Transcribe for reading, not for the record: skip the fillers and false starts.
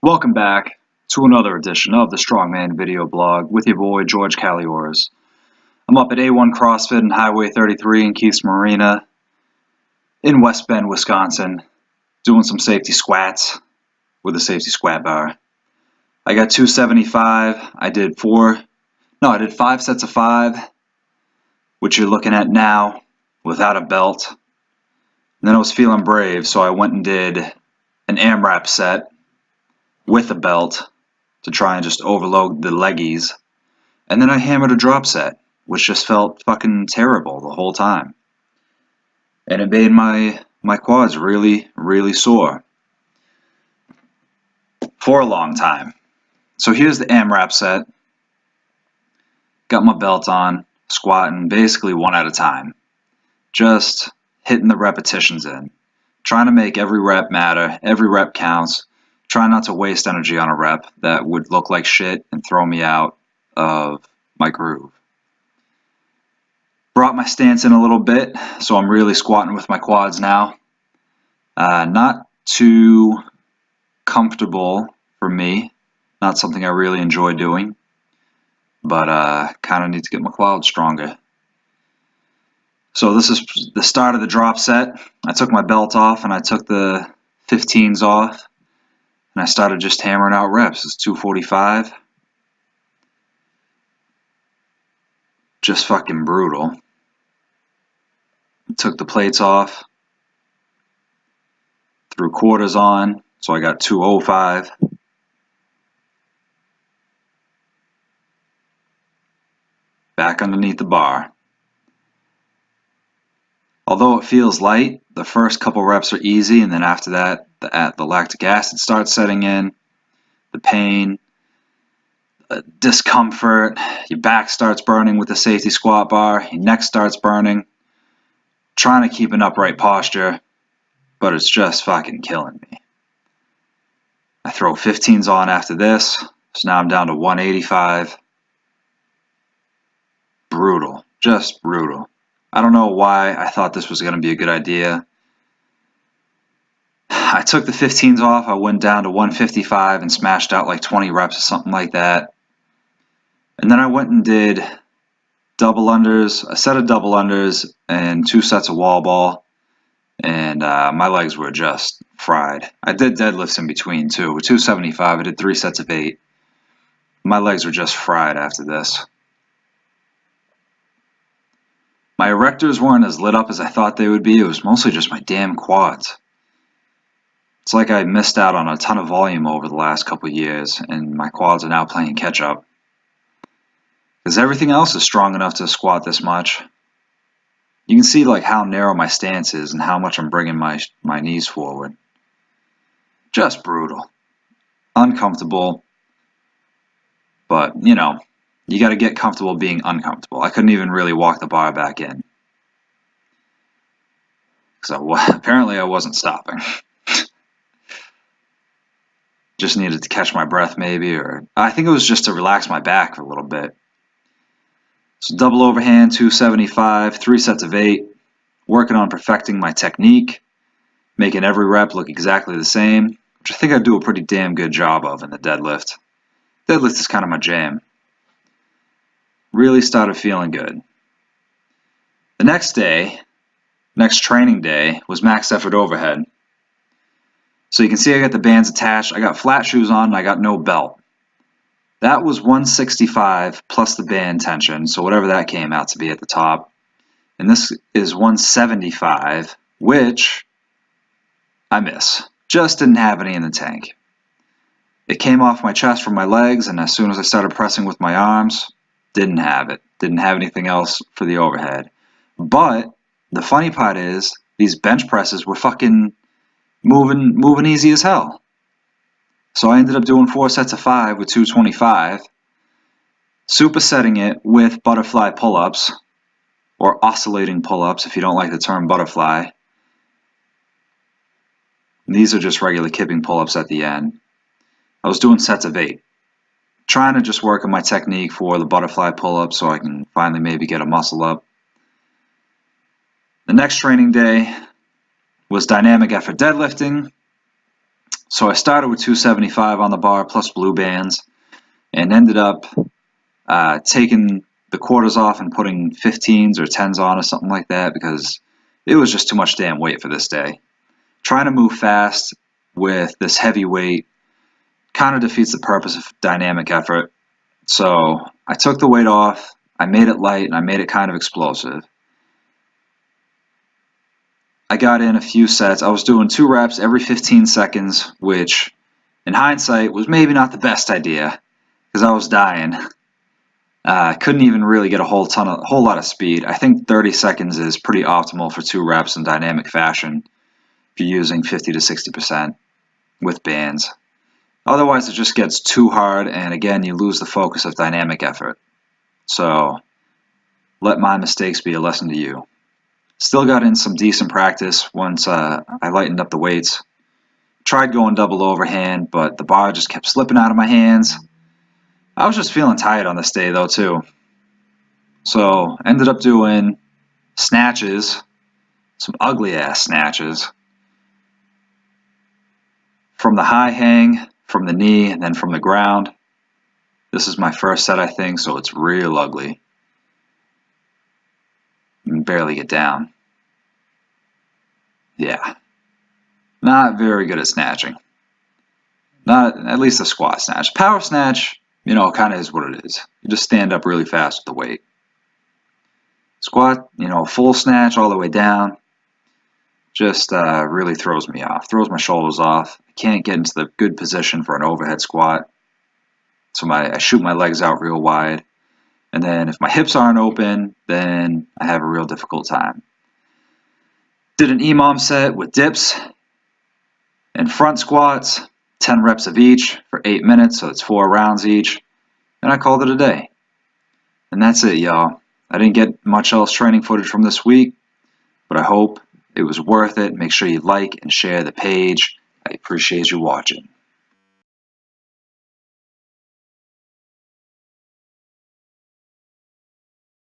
Welcome back to another edition of the Strongman video blog with your boy George Caliores. I'm up at A1 CrossFit and Highway 33 in Keith's Marina in West Bend, Wisconsin, doing some safety squats with a safety squat bar. I got 275. I did 5 sets of 5, which you're looking at now without a belt. And then I was feeling brave, so I went and did an AMRAP set with a belt to try and just overload the leggies. And then I hammered a drop set, which just felt fucking terrible the whole time. And it made my quads really, really sore for a long time. So here's the AMRAP set. Got my belt on, squatting basically one at a time. Just hitting the repetitions in. Trying to make every rep matter, every rep counts. Try not to waste energy on a rep that would look like shit and throw me out of my groove. Brought my stance in a little bit, so I'm really squatting with my quads now. Not too comfortable for me. Not something I really enjoy doing, but kind of need to get my quads stronger. So this is the start of the drop set. I took my belt off and I took the 15s off. And I started just hammering out reps. It's 245. Just fucking brutal. Took the plates off. Threw quarters on. So I got 205. Back underneath the bar. Although it feels light, the first couple reps are easy, and then after that, the lactic acid starts setting in, the pain, discomfort, your back starts burning with the safety squat bar, your neck starts burning, trying to keep an upright posture, but it's just fucking killing me. I throw 15s on after this, so now I'm down to 185. Brutal, just brutal. I don't know why I thought this was going to be a good idea. I took the 15s off, I went down to 155 and smashed out like 20 reps or something like that. And then I went and did double unders, a set of double unders and 2 sets of wall ball. And my legs were just fried. I did deadlifts in between too. With 275, I did 3 sets of 8. My legs were just fried after this. My erectors weren't as lit up as I thought they would be. It was mostly just my damn quads. It's like I missed out on a ton of volume over the last couple of years, and my quads are now playing catch up. Because everything else is strong enough to squat this much. You can see like how narrow my stance is and how much I'm bringing my knees forward. Just brutal. Uncomfortable. But, you know, you got to get comfortable being uncomfortable. I couldn't even really walk the bar back in. So apparently I wasn't stopping. Just needed to catch my breath maybe, or I think it was just to relax my back for a little bit. So double overhand, 275, 3 sets of 8, working on perfecting my technique, making every rep look exactly the same, which I think I do a pretty damn good job of in the deadlift. Deadlift is kind of my jam. Really started feeling good. The next training day, was max effort overhead. So you can see I got the bands attached, I got flat shoes on, and I got no belt. That was 165 plus the band tension, so whatever that came out to be at the top. And this is 175, which I miss. Just didn't have any in the tank. It came off my chest from my legs, and as soon as I started pressing with my arms, didn't have it. Didn't have anything else for the overhead. But the funny part is, these bench presses were fucking moving easy as hell. So I ended up doing 4 sets of 5 with 225, supersetting it with butterfly pull-ups, or oscillating pull-ups if you don't like the term butterfly. And these are just regular kipping pull-ups at the end. I was doing sets of 8, trying to just work on my technique for the butterfly pull-up so I can finally maybe get a muscle up. The next training day was dynamic effort deadlifting, So I started with 275 on the bar plus blue bands and ended up taking the quarters off and putting 15s or 10s on or something like that because it was just too much damn weight for this day. Trying to move fast with this heavy weight kind of defeats the purpose of dynamic effort. So I took the weight off, I made it light, and I made it kind of explosive. I got in a few sets. I was doing 2 reps every 15 seconds, which in hindsight was maybe not the best idea because I was dying. Couldn't even really get a whole lot of speed. I think 30 seconds is pretty optimal for 2 reps in dynamic fashion if you're using 50 to 60% with bands. Otherwise, it just gets too hard, and again, you lose the focus of dynamic effort. So let my mistakes be a lesson to you. Still got in some decent practice once I lightened up the weights. Tried going double overhand, but the bar just kept slipping out of my hands. I was just feeling tired on this day though too. So ended up doing snatches, some ugly ass snatches, from the high hang, from the knee, and then from the ground. This is my first set, I think, so it's real ugly. You can barely get down. Yeah. Not very good at snatching. Not at least a squat snatch. Power snatch, kind of is what it is. You just stand up really fast with the weight. Squat, full snatch all the way down, just really throws me off. Throws my shoulders off. I can't get into the good position for an overhead squat. So I shoot my legs out real wide. And then if my hips aren't open, then I have a real difficult time. Did an EMOM set with dips and front squats, 10 reps of each for 8 minutes, so it's 4 rounds each. And I called it a day. And that's it, y'all. I didn't get much else training footage from this week, but I hope it was worth it. Make sure you like and share the page. I appreciate you watching.